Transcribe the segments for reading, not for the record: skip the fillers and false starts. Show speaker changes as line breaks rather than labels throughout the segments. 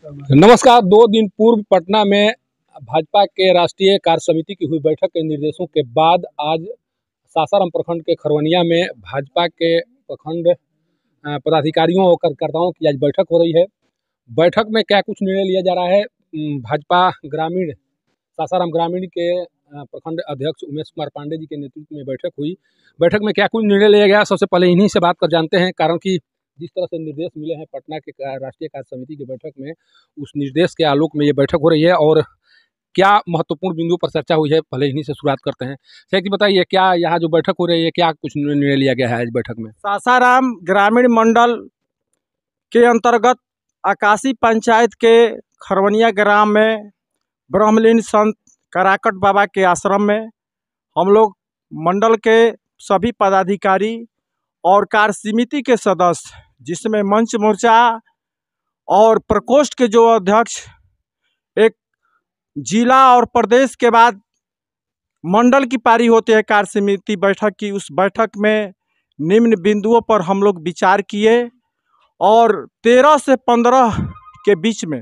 नमस्कार। 2 दिन पूर्व पटना में भाजपा के राष्ट्रीय कार्य समिति की हुई बैठक के निर्देशों के बाद आज सासाराम प्रखंड के खरवनिया में भाजपा के प्रखंड पदाधिकारियों और कार्यकर्ताओं की आज बैठक हो रही है। बैठक में क्या कुछ निर्णय लिया जा रहा है, भाजपा ग्रामीण सासाराम ग्रामीण के प्रखंड अध्यक्ष उमेश कुमार पांडे जी के नेतृत्व में बैठक हुई। बैठक में क्या कुछ निर्णय लिया गया, सबसे पहले इन्हीं से बात कर जानते हैं। कारण कि जिस तरह से निर्देश मिले हैं पटना के राष्ट्रीय कार्य समिति की बैठक में, उस निर्देश के आलोक में ये बैठक हो रही है और क्या महत्वपूर्ण बिंदुओं पर चर्चा हुई है, पहले इन्हीं से शुरुआत करते हैं। सर जी बताइए, क्या यहाँ जो बैठक हो रही है, क्या कुछ निर्णय लिया गया है आज बैठक में?
सासाराम ग्रामीण मंडल के अंतर्गत आकाशी पंचायत के खरवनिया ग्राम में ब्रह्मलीन संत कराकट बाबा के आश्रम में हम लोग मंडल के सभी पदाधिकारी और कार्य समिति के सदस्य, जिसमें मंच मोर्चा और प्रकोष्ठ के जो अध्यक्ष, एक जिला और प्रदेश के बाद मंडल की पारी होती है कार्य समिति बैठक की, उस बैठक में निम्न बिंदुओं पर हम लोग विचार किए और 13 से 15 के बीच में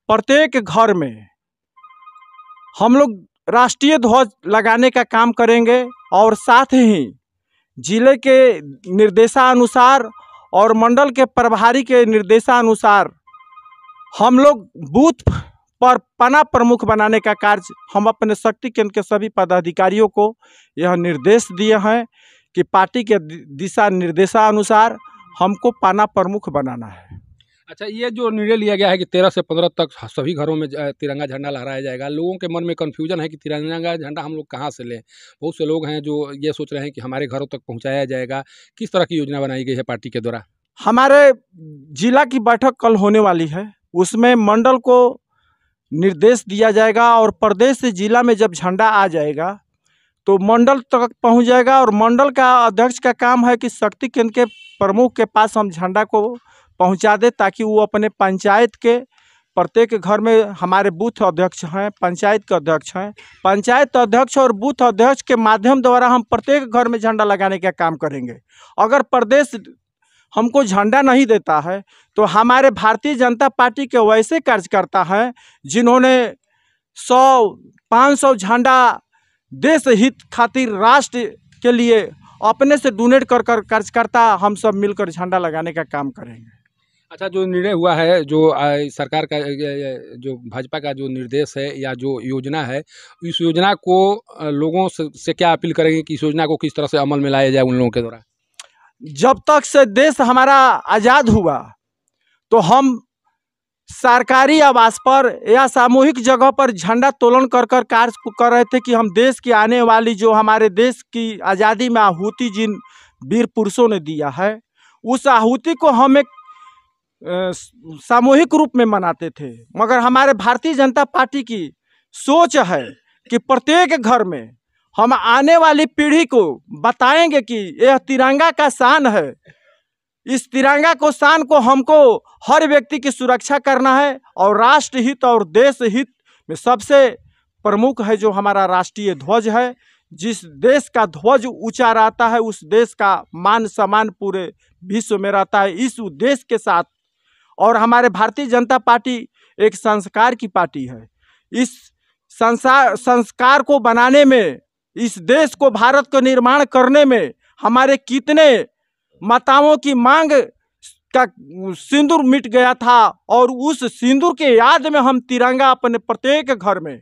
प्रत्येक घर में हम लोग राष्ट्रीय ध्वज लगाने का काम करेंगे और साथ ही जिले के निर्देशानुसार और मंडल के प्रभारी के निर्देशानुसार हम लोग बूथ पर पना प्रमुख बनाने का कार्य हम अपने शक्ति केंद्र के सभी पदाधिकारियों को यह निर्देश दिए हैं कि पार्टी के दिशा निर्देशानुसार हमको पाना प्रमुख बनाना है।
अच्छा, ये जो निर्णय लिया गया है कि 13 से 15 तक सभी घरों में तिरंगा झंडा लहराया जाएगा, लोगों के मन में कन्फ्यूजन है कि तिरंगा झंडा हम लोग कहाँ से लें। बहुत से लोग हैं जो ये सोच रहे हैं कि हमारे घरों तक पहुँचाया जाएगा। किस तरह की योजना बनाई गई है पार्टी के द्वारा?
हमारे जिला की बैठक कल होने वाली है, उसमें मंडल को निर्देश दिया जाएगा और प्रदेश से जिला में जब झंडा आ जाएगा तो मंडल तक पहुंच जाएगा और मंडल का अध्यक्ष का काम है कि शक्ति केंद्र के प्रमुख के पास हम झंडा को पहुंचा दे, ताकि वो अपने पंचायत के प्रत्येक घर में, हमारे बूथ अध्यक्ष हैं, पंचायत के अध्यक्ष हैं, पंचायत अध्यक्ष और बूथ अध्यक्ष के माध्यम द्वारा हम प्रत्येक घर में झंडा लगाने का काम करेंगे। अगर प्रदेश हमको झंडा नहीं देता है तो हमारे भारतीय जनता पार्टी के वैसे कार्यकर्ता हैं जिन्होंने 100-500 झंडा देश हित खातिर राष्ट्र के लिए अपने से डोनेट कर कार्यकर्ता हम सब मिलकर झंडा लगाने का काम करेंगे।
अच्छा, जो निर्णय हुआ है, जो सरकार का जो भाजपा का जो निर्देश है या जो योजना है, इस योजना को लोगों से क्या अपील करेंगे कि इस योजना को किस तरह से अमल में लाया जाए उन लोगों के द्वारा?
जब तक से देश हमारा आज़ाद हुआ तो हम सरकारी आवास पर या सामूहिक जगह पर झंडा तोलन कर कार्य कर रहे थे कि हम देश की आने वाली, जो हमारे देश की आज़ादी में आहुति जिन वीर पुरुषों ने दिया है, उस आहुति को हम एक सामूहिक रूप में मनाते थे। मगर हमारे भारतीय जनता पार्टी की सोच है कि प्रत्येक घर में हम आने वाली पीढ़ी को बताएंगे कि यह तिरंगा का शान है। इस तिरंगा को शान को हमको हर व्यक्ति की सुरक्षा करना है और राष्ट्र हित और देश हित में सबसे प्रमुख है जो हमारा राष्ट्रीय ध्वज है। जिस देश का ध्वज ऊंचा रहता है उस देश का मान सम्मान पूरे विश्व में रहता है। इस उद्देश्य के साथ, और हमारे भारतीय जनता पार्टी एक संस्कार की पार्टी है, इस संस्कार को बनाने में, इस देश को, भारत को निर्माण करने में हमारे कितने माताओं की मांग का सिंदूर मिट गया था और उस सिंदूर के याद में हम तिरंगा अपने प्रत्येक घर में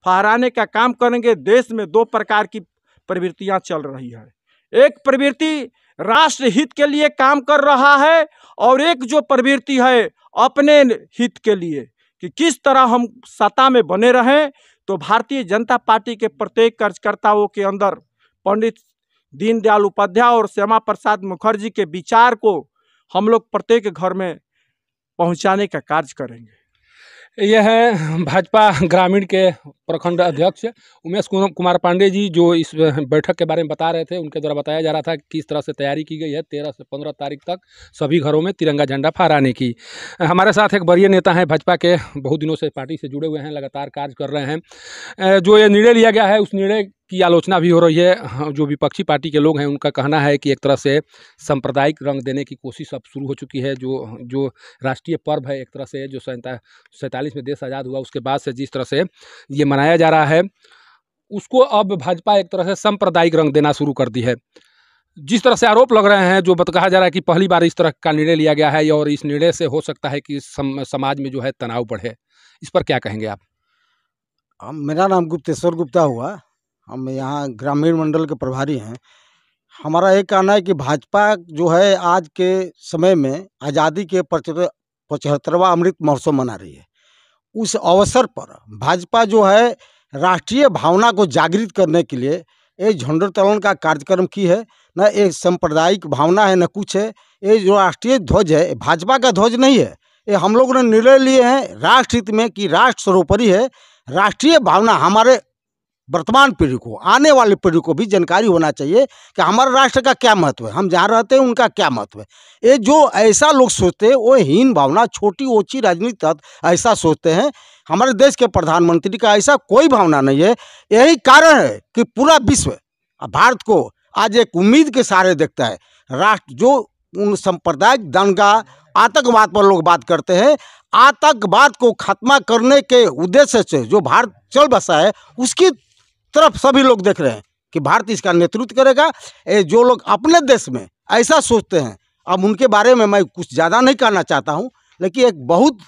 फहराने का काम करेंगे। देश में 2 प्रकार की प्रवृत्तियां चल रही है, एक प्रवृत्ति राष्ट्र हित के लिए काम कर रहा है और एक जो प्रवृत्ति है अपने हित के लिए कि किस तरह हम सत्ता में बने रहें। तो भारतीय जनता पार्टी के प्रत्येक कार्यकर्ताओं के अंदर पंडित दीनदयाल उपाध्याय और श्यामा प्रसाद मुखर्जी के विचार को हम लोग प्रत्येक घर में पहुंचाने का कार्य करेंगे।
यह है भाजपा ग्रामीण के प्रखंड अध्यक्ष उमेश कुमार पांडे जी, जो इस बैठक के बारे में बता रहे थे। उनके द्वारा बताया जा रहा था कि किस तरह से तैयारी की गई है 13 से 15 तारीख तक सभी घरों में तिरंगा झंडा फहराने की। हमारे साथ एक वरीय नेता हैं भाजपा के, बहुत दिनों से पार्टी से जुड़े हुए हैं, लगातार कार्य कर रहे हैं। जो ये निर्णय लिया गया है उस निर्णय की आलोचना भी हो रही है। हाँ, जो विपक्षी पार्टी के लोग हैं उनका कहना है कि एक तरह से सांप्रदायिक रंग देने की कोशिश अब शुरू हो चुकी है। जो जो राष्ट्रीय पर्व है एक तरह से जो 47 में देश आज़ाद हुआ उसके बाद से जिस तरह से ये मनाया जा रहा है उसको अब भाजपा एक तरह से सांप्रदायिक रंग देना शुरू कर दी है। जिस तरह से आरोप लग रहे हैं, जो कहा जा रहा है कि पहली बार इस तरह का निर्णय लिया गया है और इस निर्णय से हो सकता है कि समाज में जो है तनाव बढ़े, इस पर क्या कहेंगे आप?
मेरा नाम गुप्तेश्वर गुप्ता हुआ। हम यहाँ ग्रामीण मंडल के प्रभारी हैं। हमारा ये कहना है कि भाजपा जो है आज के समय में आज़ादी के 75वां अमृत महोत्सव मना रही है। उस अवसर पर भाजपा जो है राष्ट्रीय भावना को जागृत करने के लिए एक झंडोत्तोलन का कार्यक्रम की है। न एक सांप्रदायिक भावना है न कुछ है। ये जो राष्ट्रीय ध्वज है भाजपा का ध्वज नहीं है। ये हम लोगों ने निर्णय लिए हैं राष्ट्र हित में कि राष्ट्र सर्वोपरि है। राष्ट्रीय भावना हमारे वर्तमान पीढ़ी को, आने वाली पीढ़ी को भी जानकारी होना चाहिए कि हमारे राष्ट्र का क्या महत्व है, हम जहाँ रहते हैं उनका क्या महत्व है। ये जो ऐसा लोग सोचते हैं वो हीन भावना, छोटी ऊँची राजनीति तत्व ऐसा सोचते हैं। हमारे देश के प्रधानमंत्री का ऐसा कोई भावना नहीं है। यही कारण है कि पूरा विश्व भारत को आज एक उम्मीद के सहारे देखता है। राष्ट्र जो उन सांप्रदायिक दंगा आतंकवाद पर लोग बात करते हैं, आतंकवाद को खत्म करने के उद्देश्य से जो भारत चल बसा है उसकी तरफ सभी लोग देख रहे हैं कि भारत इसका नेतृत्व करेगा। जो लोग अपने देश में ऐसा सोचते हैं, अब उनके बारे में मैं कुछ ज़्यादा नहीं कहना चाहता हूं, लेकिन एक बहुत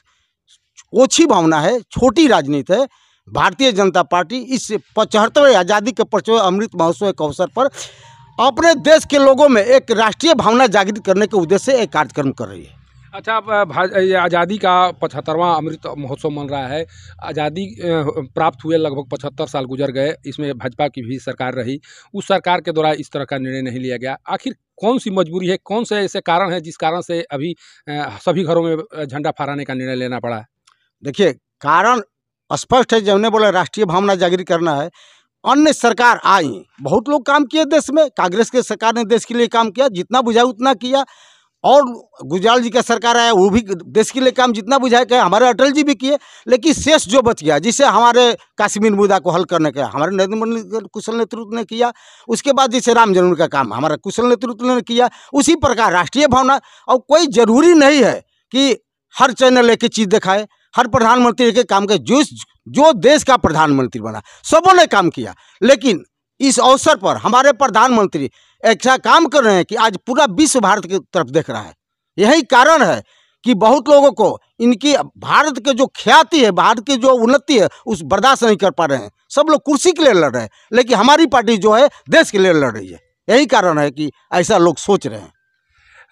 ओछी भावना है, छोटी राजनीति है। भारतीय जनता पार्टी इस 75वें आज़ादी के 75वें अमृत महोत्सव के अवसर पर अपने देश के लोगों में एक राष्ट्रीय भावना जागृत करने के उद्देश्य से एक कार्यक्रम कर रही है।
अच्छा, ये आज़ादी का 75वां अमृत महोत्सव मन रहा है। आज़ादी प्राप्त हुए लगभग 75 साल गुजर गए, इसमें भाजपा की भी सरकार रही। उस सरकार के द्वारा इस तरह का निर्णय नहीं लिया गया। आखिर कौन सी मजबूरी है, कौन से ऐसे कारण हैं जिस कारण से अभी सभी घरों में झंडा फहराने का निर्णय लेना पड़ा है?
देखिए, कारण स्पष्ट है। जब ने बोला राष्ट्रीय भावना जागृत करना है, अन्य सरकार आई, बहुत लोग काम किए देश में। कांग्रेस के सरकार ने देश के लिए काम किया, जितना बुझाया उतना किया। और गुजराल जी का सरकार आया, वो भी देश के लिए काम जितना बुझाया किया। हमारे अटल जी भी किए, लेकिन शेष जो बच गया, जिसे हमारे कश्मीर मुद्दा को हल करने का हमारे नरेंद्र मोदी कुशल नेतृत्व ने किया। उसके बाद जैसे राम जन्मभूमि का काम हमारा कुशल नेतृत्व ने किया। उसी प्रकार राष्ट्रीय भावना, और कोई जरूरी नहीं है कि हर चैनल एक ही चीज़ दिखाए, हर प्रधानमंत्री एक काम करे। जो देश का प्रधानमंत्री बना सबों ने काम किया, लेकिन इस अवसर पर हमारे प्रधानमंत्री ऐसा काम कर रहे हैं कि आज पूरा विश्व भारत की तरफ देख रहा है। यही कारण है कि बहुत लोगों को इनकी भारत के जो ख्याति है, भारत की जो उन्नति है, उस बर्दाश्त नहीं कर पा रहे हैं। सब लोग कुर्सी के लिए लड़ रहे हैं, लेकिन हमारी पार्टी जो है देश के लिए लड़ रही है। यही कारण है कि ऐसा लोग सोच रहे हैं।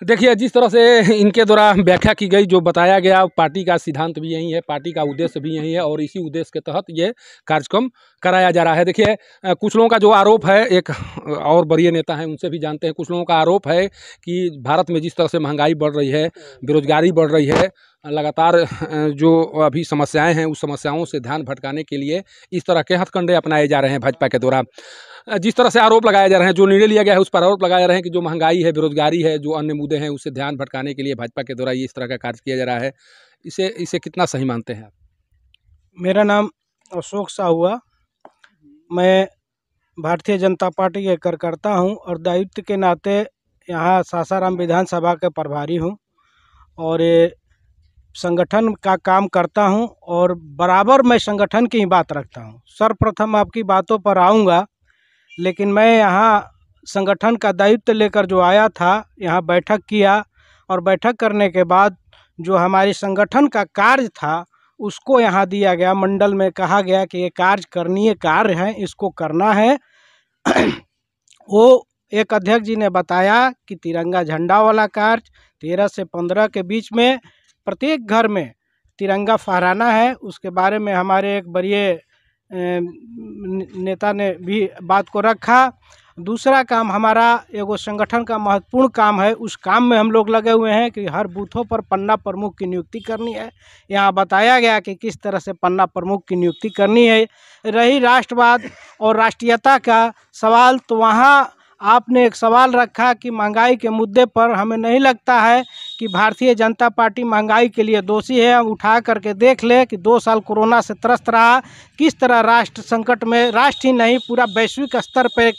देखिए, जिस तरह से इनके द्वारा व्याख्या की गई, जो बताया गया, पार्टी का सिद्धांत भी यही है, पार्टी का उद्देश्य भी यही है और इसी उद्देश्य के तहत ये कार्यक्रम कराया जा रहा है। देखिए, कुछ लोगों का जो आरोप है, एक और वरीय नेता हैं उनसे भी जानते हैं। कुछ लोगों का आरोप है कि भारत में जिस तरह से महंगाई बढ़ रही है, बेरोजगारी बढ़ रही है, लगातार जो अभी समस्याएं हैं उस समस्याओं से ध्यान भटकाने के लिए इस तरह के हथकंडे अपनाए जा रहे हैं भाजपा के द्वारा। जिस तरह से आरोप लगाए जा रहे हैं, जो निर्णय लिया गया है उस पर आरोप लगाए जा रहे हैं कि जो महंगाई है, बेरोजगारी है, जो अन्य मुद्दे हैं उससे ध्यान भटकाने के लिए भाजपा के द्वारा ये इस तरह का कार्य किया जा रहा है। इसे कितना सही मानते हैं आप?
मेरा नाम अशोक शाह हुआ। मैं भारतीय जनता पार्टी के कार्यकर्ता हूं और दायित्व के नाते यहाँ सासाराम विधानसभा के प्रभारी हूं और ये संगठन का काम करता हूं और बराबर मैं संगठन की ही बात रखता हूं। सर्वप्रथम आपकी बातों पर आऊँगा, लेकिन मैं यहाँ संगठन का दायित्व लेकर जो आया था, यहाँ बैठक किया और बैठक करने के बाद जो हमारी संगठन का कार्य था उसको यहाँ दिया गया। मंडल में कहा गया कि ये कार्य करणीय कार्य है, इसको करना है। वो एक अध्यक्ष जी ने बताया कि तिरंगा झंडा वाला कार्य 13 से 15 के बीच में प्रत्येक घर में तिरंगा फहराना है। उसके बारे में हमारे एक बड़े नेता ने भी बात को रखा। दूसरा काम हमारा एगो संगठन का महत्वपूर्ण काम है, उस काम में हम लोग लगे हुए हैं कि हर बूथों पर पन्ना प्रमुख की नियुक्ति करनी है। यहाँ बताया गया कि किस तरह से पन्ना प्रमुख की नियुक्ति करनी है। रही राष्ट्रवाद और राष्ट्रीयता का सवाल, तो वहाँ आपने एक सवाल रखा कि महंगाई के मुद्दे पर हमें नहीं लगता है कि भारतीय जनता पार्टी महंगाई के लिए दोषी है। हम उठा करके देख ले कि 2 साल कोरोना से त्रस्त रहा, किस तरह राष्ट्र संकट में, राष्ट्र ही नहीं पूरा वैश्विक स्तर पर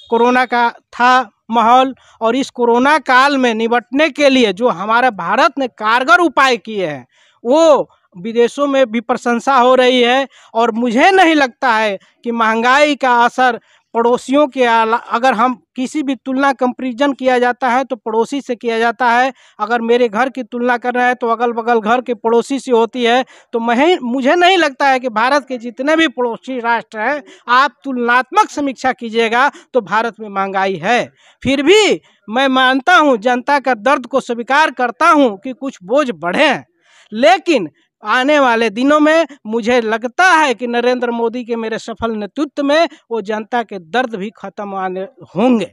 कोरोना का था माहौल। और इस कोरोना काल में निपटने के लिए जो हमारे भारत ने कारगर उपाय किए हैं वो विदेशों में भी प्रशंसा हो रही है। और मुझे नहीं लगता है कि महंगाई का असर पड़ोसियों के अगर हम किसी भी तुलना कंपैरिजन किया जाता है तो पड़ोसी से किया जाता है। अगर मेरे घर की तुलना कर रहे हैं तो अगल बगल घर के पड़ोसी से होती है। तो मुझे नहीं लगता है कि भारत के जितने भी पड़ोसी राष्ट्र हैं, आप तुलनात्मक समीक्षा कीजिएगा तो भारत में महंगाई है। फिर भी मैं मानता हूँ, जनता का दर्द को स्वीकार करता हूँ कि कुछ बोझ बढ़े हैं, लेकिन आने वाले दिनों में मुझे लगता है कि नरेंद्र मोदी के मेरे सफल नेतृत्व में वो जनता के दर्द भी खत्म आने होंगे।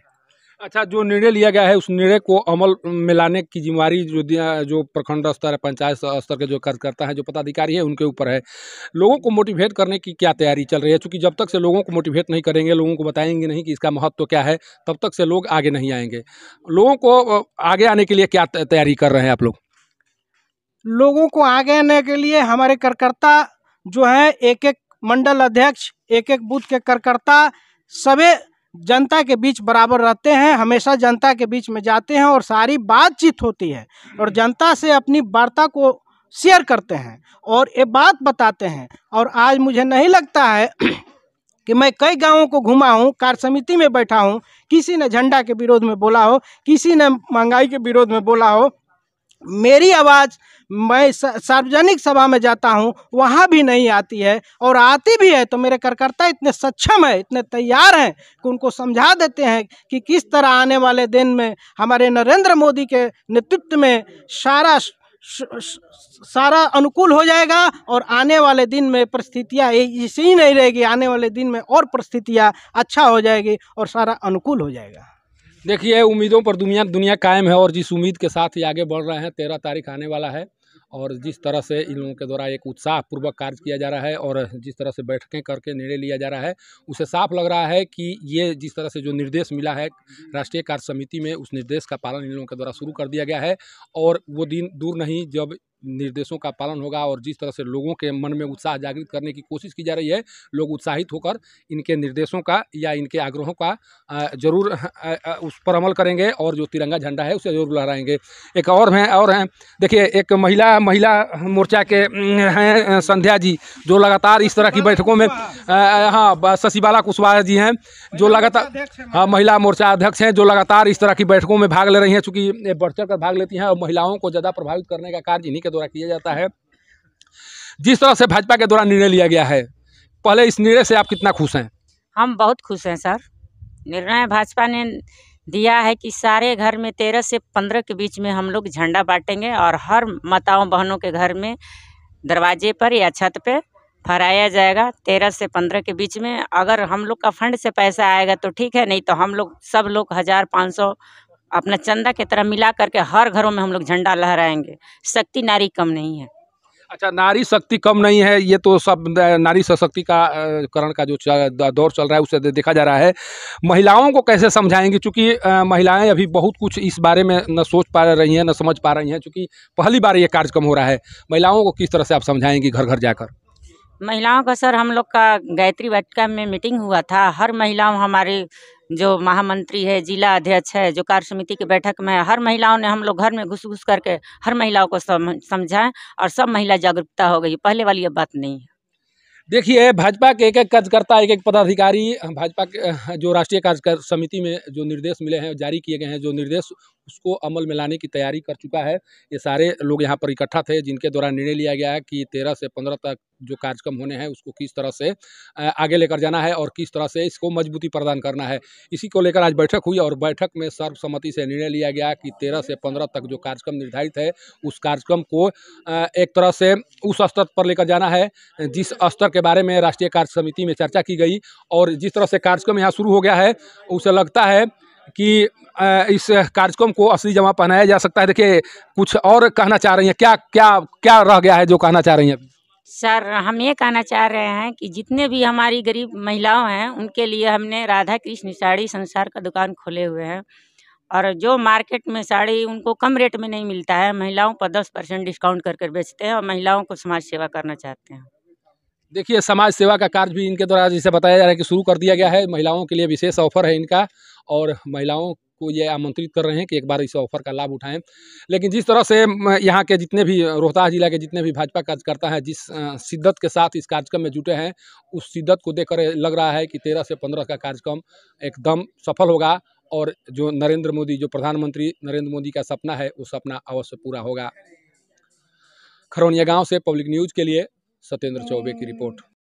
अच्छा, जो निर्णय लिया गया है उस निर्णय को अमल में लाने की जिम्मेवारी जो प्रखंड स्तर है, पंचायत स्तर के जो कार्यकर्ता है, जो पदाधिकारी है, उनके ऊपर है। लोगों को मोटिवेट करने की क्या तैयारी चल रही है? क्योंकि जब तक से लोगों को मोटिवेट नहीं करेंगे, लोगों को बताएंगे नहीं कि इसका महत्व क्या है, तब तक से लोग आगे नहीं आएंगे। लोगों को आगे आने के लिए क्या तैयारी कर रहे हैं आप लोग?
लोगों को आगे आने के लिए हमारे कार्यकर्ता जो हैं, एक एक मंडल अध्यक्ष, एक एक बूथ के कार्यकर्ता सभी जनता के बीच बराबर रहते हैं, हमेशा जनता के बीच में जाते हैं और सारी बातचीत होती है और जनता से अपनी वार्ता को शेयर करते हैं और ये बात बताते हैं। और आज मुझे नहीं लगता है कि मैं कई गांवों को घुमा हूँ, कार्य समिति में बैठा हूँ, किसी ने झंडा के विरोध में बोला हो, किसी ने महंगाई के विरोध में बोला हो। मेरी आवाज़ मैं सार्वजनिक सभा में जाता हूं, वहां भी नहीं आती है, और आती भी है तो मेरे कार्यकर्ता इतने सक्षम है, इतने तैयार हैं कि उनको समझा देते हैं कि किस तरह आने वाले दिन में हमारे नरेंद्र मोदी के नेतृत्व में सारा अनुकूल हो जाएगा और आने वाले दिन में परिस्थितियाँ ऐसी ही नहीं रहेगी, आने वाले दिन में और परिस्थितियाँ अच्छा हो जाएगी और सारा अनुकूल हो जाएगा।
देखिए, उम्मीदों पर दुनिया कायम है और जिस उम्मीद के साथ ये आगे बढ़ रहे हैं, 13 तारीख आने वाला है और जिस तरह से इन लोगों के द्वारा एक उत्साहपूर्वक कार्य किया जा रहा है और जिस तरह से बैठकें करके निर्णय लिया जा रहा है, उसे साफ लग रहा है कि ये जिस तरह से जो निर्देश मिला है राष्ट्रीय कार्य समिति में, उस निर्देश का पालन इन लोगों के द्वारा शुरू कर दिया गया है। और वो दिन दूर नहीं जब निर्देशों का पालन होगा और जिस तरह से लोगों के मन में उत्साह जागृत करने की कोशिश की जा रही है, लोग उत्साहित होकर इनके निर्देशों का या इनके आग्रहों का जरूर उस पर अमल करेंगे और जो तिरंगा झंडा है उसे जरूर लहराएंगे। एक और हैं, देखिए, एक महिला मोर्चा के हैं संध्या जी, जो लगातार इस तरह की बैठकों में, हाँ, शशिबाला कुशवाहा जी हैं जो लगातार, हाँ, महिला मोर्चा अध्यक्ष हैं, जो लगातार इस तरह की बैठकों में भाग ले रही हैं। चूँकि बढ़ चढ़ कर भाग लेती हैं और महिलाओं को ज़्यादा प्रभावित करने का कार्य इन्हीं के द्वारा किया जाता है। जिस तरह से भाजपा के द्वारा निर्णय लिया गया है, पहले इस निर्णय से आप कितना खुश हैं?
हम बहुत खुश हैं सर। निर्णय भाजपा ने दिया है कि सारे घर में 13 से 15 के बीच में हम लोग झंडा बांटेंगे और हर माताओं बहनों के घर में दरवाजे पर या छत पे फहराया जाएगा 13 से 15 के बीच में। अगर हम लोग का फंड से पैसा आएगा तो ठीक है, नहीं तो हम लोग सब लोग 1000-500 अपना चंदा की तरह मिला करके हर घरों में हम लोग झंडा लहराएंगे। शक्ति नारी कम नहीं है।
अच्छा, नारी शक्ति कम नहीं है, ये तो सब नारी सशक्तिकरण का जो दौर चल रहा है उसे देखा जा रहा है। महिलाओं को कैसे समझाएंगे? चूँकि महिलाएं अभी बहुत कुछ इस बारे में न सोच पा रही हैं, न समझ पा रही हैं, चूँकि पहली बार ये कार्यक्रम हो रहा है। महिलाओं को किस तरह से आप समझाएंगी घर घर जाकर?
महिलाओं का सर, हम लोग का गायत्री वाटिका में मीटिंग हुआ था। हर महिलाओं, हमारे जो महामंत्री है, जिला अध्यक्ष है, जो कार्य समिति की बैठक में, हर महिलाओं ने हम लोग घर में घुस घुस करके हर महिलाओं को समझाएं और सब महिला जागरूकता हो गई। पहले वाली ये बात नहीं है।
देखिए, भाजपा के एक एक कार्यकर्ता, एक एक पदाधिकारी, भाजपा के जो राष्ट्रीय कार्य समिति में जो निर्देश मिले हैं, जारी किए गए हैं जो निर्देश, उसको अमल में लाने की तैयारी कर चुका है। ये सारे लोग यहाँ पर इकट्ठा थे जिनके द्वारा निर्णय लिया गया है कि 13 से 15 तक जो कार्यक्रम होने हैं उसको किस तरह से आगे लेकर जाना है और किस तरह से इसको मजबूती प्रदान करना है। इसी को लेकर आज बैठक हुई और बैठक में सर्वसम्मति से निर्णय लिया गया कि 13 से 15 तक जो कार्यक्रम निर्धारित है उस कार्यक्रम को एक तरह से उस स्तर पर लेकर जाना है जिस स्तर के बारे में राष्ट्रीय कार्य समिति में चर्चा की गई। और जिस तरह से कार्यक्रम यहाँ शुरू हो गया है, उसे लगता है कि इस कार्यक्रम को असली जमा पहनाया जा सकता है। देखिए, कुछ और कहना चाह रही हैं, क्या क्या क्या रह गया है जो कहना चाह रही हैं?
सर हम ये कहना चाह रहे हैं कि जितने भी हमारी गरीब महिलाओं हैं उनके लिए हमने राधा कृष्ण साड़ी संसार का दुकान खोले हुए हैं, और जो मार्केट में साड़ी उनको कम रेट में नहीं मिलता है, महिलाओं पर 10% डिस्काउंट कर कर बेचते हैं और महिलाओं को समाज सेवा करना चाहते हैं।
देखिए, समाज सेवा का कार्य भी इनके द्वारा जैसे बताया जा रहा है कि शुरू कर दिया गया है। महिलाओं के लिए विशेष ऑफर है इनका, और महिलाओं को ये आमंत्रित कर रहे हैं कि एक बार इस ऑफर का लाभ उठाएं। लेकिन जिस तरह से यहाँ के जितने भी रोहतास जिला के जितने भी भाजपा कार्यकर्ता हैं, जिस शिद्दत के साथ इस कार्यक्रम में जुटे हैं, उस शिद्दत को देखकर लग रहा है कि 13 से 15 का कार्यक्रम एकदम सफल होगा, और जो नरेंद्र मोदी, जो प्रधानमंत्री नरेंद्र मोदी का सपना है, वो सपना अवश्य पूरा होगा। खरौनिया गाँव से पब्लिक न्यूज़ के लिए सत्येंद्र चौबे की रिपोर्ट।